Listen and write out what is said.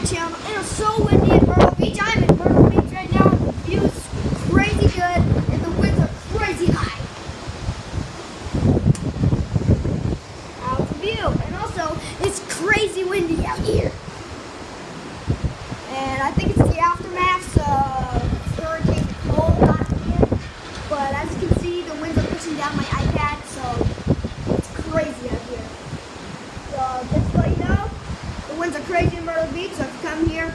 my channel. It is so windy in Myrtle Beach. I'm in Myrtle Beach right now. The view is crazy good and the winds are crazy high. How's the view? And also, it's crazy windy out here. And I think it's the aftermath of Hurricane Nicole not here. But as you can see, the winds are pushing down my iPad, so it's crazy out here. So just so you know, the winds are crazy in Myrtle Beach, so if you come here,